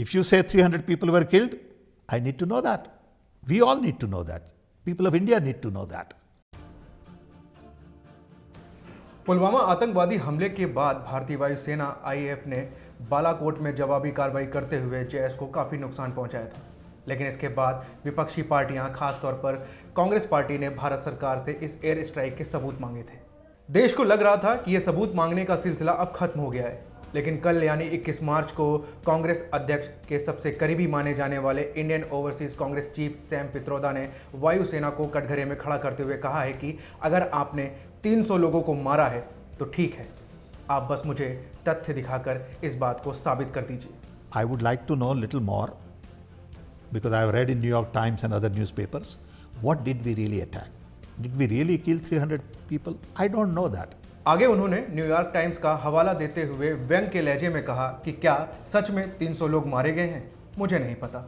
If you say 300 people were killed, I need to know that. We all need to know that. People of India need to know that. Pulwama आतंकवादी हमले के बाद भारतीय वायुसेना IAF ने बालाकोट में जवाबी कार्रवाई करते हुए जेएस को काफ़ी नुकसान पहुंचाया था। लेकिन इसके बाद विपक्षी पार्टियां, खासतौर पर कांग्रेस पार्टी ने भारत सरकार से इस एयर स्ट्राइक के सबूत मांगे थे। देश को लग रहा था कि यह सबूत मांगने का सिलसिला अब खत्म हो गया है, लेकिन कल यानी 21 मार्च को कांग्रेस अध्यक्ष के सबसे करीबी माने जाने वाले Indian overseas Congress chief Sam Pitroda ने वायुसेना को कटघरे में खड़ा करते हुए कहा है कि अगर आपने 300 लोगों को मारा है तो ठीक है, आप बस मुझे तथ्य दिखाकर इस बात को साबित कर दीजिए। I would like to know a little more, because I have read in New York Times and other newspapers, what did we really attack? Did we really kill 300 people? I don't know that. आगे उन्होंने New York times का हवाला देते हुए व्यंग के लहजे में कहा कि क्या सच में 300 लोग मारे गए हैं? मुझे नहीं पता।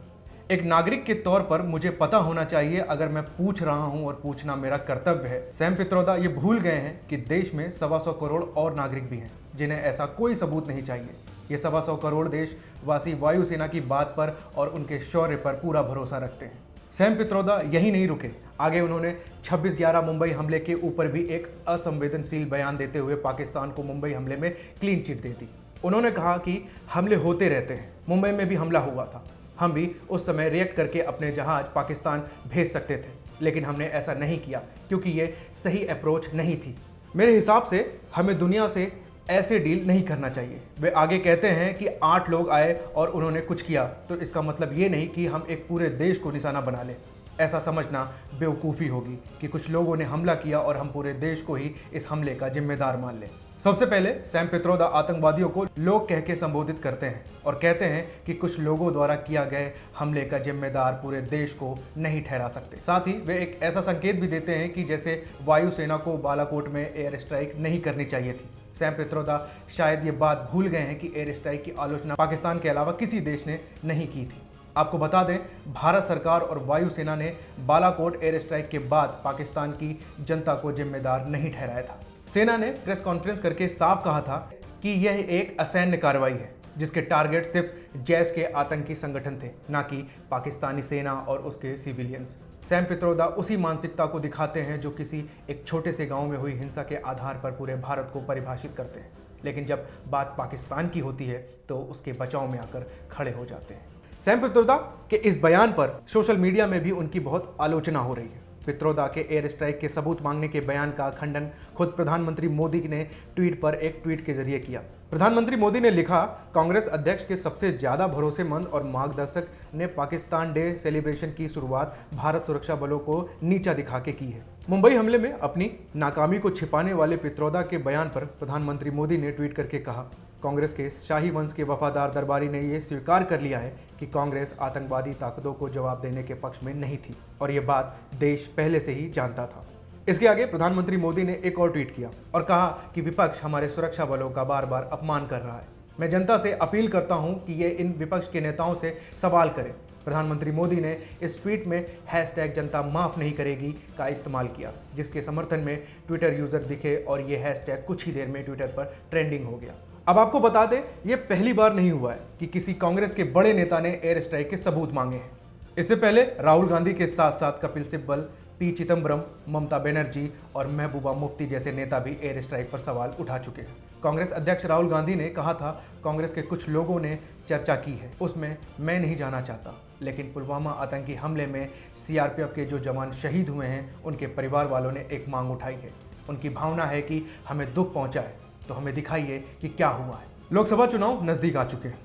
एक नागरिक के तौर पर मुझे पता होना चाहिए अगर मैं पूछ रहा हूं और पूछना मेरा कर्तव्य है। सैम पित्रोदा ये भूल गए हैं कि देश में 125 करोड़ और नागरिक भी हैं जिन्हें ऐसा कोई सबूत नहीं चाहिए। ये 125 करोड़ देशवासी वायुसेना की बात पर और उनके शौर्य पर पूरा भरोसा रखते हैं। सैम पित्रोदा यही नहीं रुके, आगे उन्होंने 26/11 मुंबई हमले के ऊपर भी एक असंवेदनशील बयान देते हुए पाकिस्तान को मुंबई हमले में क्लीन चिट दे दी। उन्होंने कहा कि हमले होते रहते हैं, मुंबई में भी हमला हुआ था, हम भी उस समय रिएक्ट करके अपने जहाज पाकिस्तान भेज सकते थे, लेकिन हमने ऐसा नहीं किया क्योंकि ये सही अप्रोच नहीं थी। मेरे हिसाब से हमें दुनिया से ऐसे डील नहीं करना चाहिए। वे आगे कहते हैं कि 8 लोग आए और उन्होंने कुछ किया, तो इसका मतलब ये नहीं कि हम एक पूरे देश को निशाना बना लें। ऐसा समझना बेवकूफ़ी होगी कि कुछ लोगों ने हमला किया और हम पूरे देश को ही इस हमले का जिम्मेदार मान लें। सबसे पहले सैम पित्रोदा आतंकवादियों को लोग कह के संबोधित करते हैं और कहते हैं कि कुछ लोगों द्वारा किया गए हमले का जिम्मेदार पूरे देश को नहीं ठहरा सकते। साथ ही वे एक ऐसा संकेत भी देते हैं कि जैसे वायुसेना को बालाकोट में एयर स्ट्राइक नहीं करनी चाहिए थी। सैम पित्रोदा शायद ये बात भूल गए हैं कि एयर स्ट्राइक की आलोचना पाकिस्तान के अलावा किसी देश ने नहीं की थी। आपको बता दें, भारत सरकार और वायुसेना ने बालाकोट एयर स्ट्राइक के बाद पाकिस्तान की जनता को जिम्मेदार नहीं ठहराया था। सेना ने प्रेस कॉन्फ्रेंस करके साफ कहा था कि यह एक असैन्य कार्रवाई है जिसके टारगेट सिर्फ जैश के आतंकी संगठन थे, ना कि पाकिस्तानी सेना और उसके सिविलियंस। सैम पित्रोदा उसी मानसिकता को दिखाते हैं जो किसी एक छोटे से गांव में हुई हिंसा के आधार पर पूरे भारत को परिभाषित करते हैं, लेकिन जब बात पाकिस्तान की होती है तो उसके बचाव में आकर खड़े हो जाते हैं। सैम पित्रोदा के इस बयान पर सोशल मीडिया में भी उनकी बहुत आलोचना हो रही है। पित्रोदा के एयर स्ट्राइक के सबूत मांगने के बयान का खंडन खुद प्रधानमंत्री मोदी ने ट्वीट पर एक ट्वीट के जरिए किया। प्रधानमंत्री मोदी ने लिखा, कांग्रेस अध्यक्ष के सबसे ज्यादा भरोसेमंद और मार्गदर्शक ने पाकिस्तान डे सेलिब्रेशन की शुरुआत भारत सुरक्षा बलों को नीचा दिखा के की है। मुंबई हमले में अपनी नाकामी को छिपाने वाले पित्रोदा के बयान पर प्रधानमंत्री मोदी ने ट्वीट करके कहा, कांग्रेस के शाही वंश के वफादार दरबारी ने यह स्वीकार कर लिया है कि कांग्रेस आतंकवादी ताकतों को जवाब देने के पक्ष में नहीं थी और ये बात देश पहले से ही जानता था। इसके आगे प्रधानमंत्री मोदी ने एक और ट्वीट किया और कहा कि विपक्ष हमारे सुरक्षा बलों का बार बार अपमान कर रहा है। मैं जनता से अपील करता हूं कि ये इन विपक्ष के नेताओं से सवाल करें। प्रधानमंत्री मोदी ने इस ट्वीट में हैशटैग जनता माफ नहीं करेगी का इस्तेमाल किया, जिसके समर्थन में ट्विटर यूजर दिखे और ये हैशटैग कुछ ही देर में ट्विटर पर ट्रेंडिंग हो गया। अब आपको बता दें, ये पहली बार नहीं हुआ है कि किसी कांग्रेस के बड़े नेता ने एयर स्ट्राइक के सबूत मांगे हैं। इससे पहले राहुल गांधी के साथ साथ कपिल सिब्बल, पी चिदम्बरम, ममता बनर्जी और महबूबा मुफ्ती जैसे नेता भी एयर स्ट्राइक पर सवाल उठा चुके हैं। कांग्रेस अध्यक्ष राहुल गांधी ने कहा था, कांग्रेस के कुछ लोगों ने चर्चा की है, उसमें मैं नहीं जाना चाहता, लेकिन पुलवामा आतंकी हमले में सीआरपीएफ के जो जवान शहीद हुए हैं उनके परिवार वालों ने एक मांग उठाई है। उनकी भावना है कि हमें दुख पहुंचा है तो हमें दिखाइए कि क्या हुआ है। लोकसभा चुनाव नजदीक आ चुके हैं।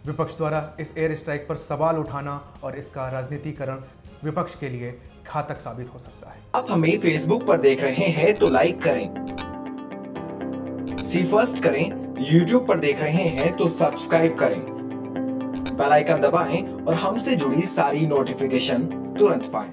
विपक्ष द्वारा इस एयर स्ट्राइक पर सवाल उठाना और इसका राजनीतिकरण विपक्ष के लिए घातक साबित हो सकता है। आप हमें फेसबुक पर देख रहे हैं तो लाइक करें, सी फर्स्ट करें, यूट्यूब पर देख रहे हैं तो सब्सक्राइब करें, बेल आइकन दबाएं और हमसे जुड़ी सारी नोटिफिकेशन तुरंत पाएं।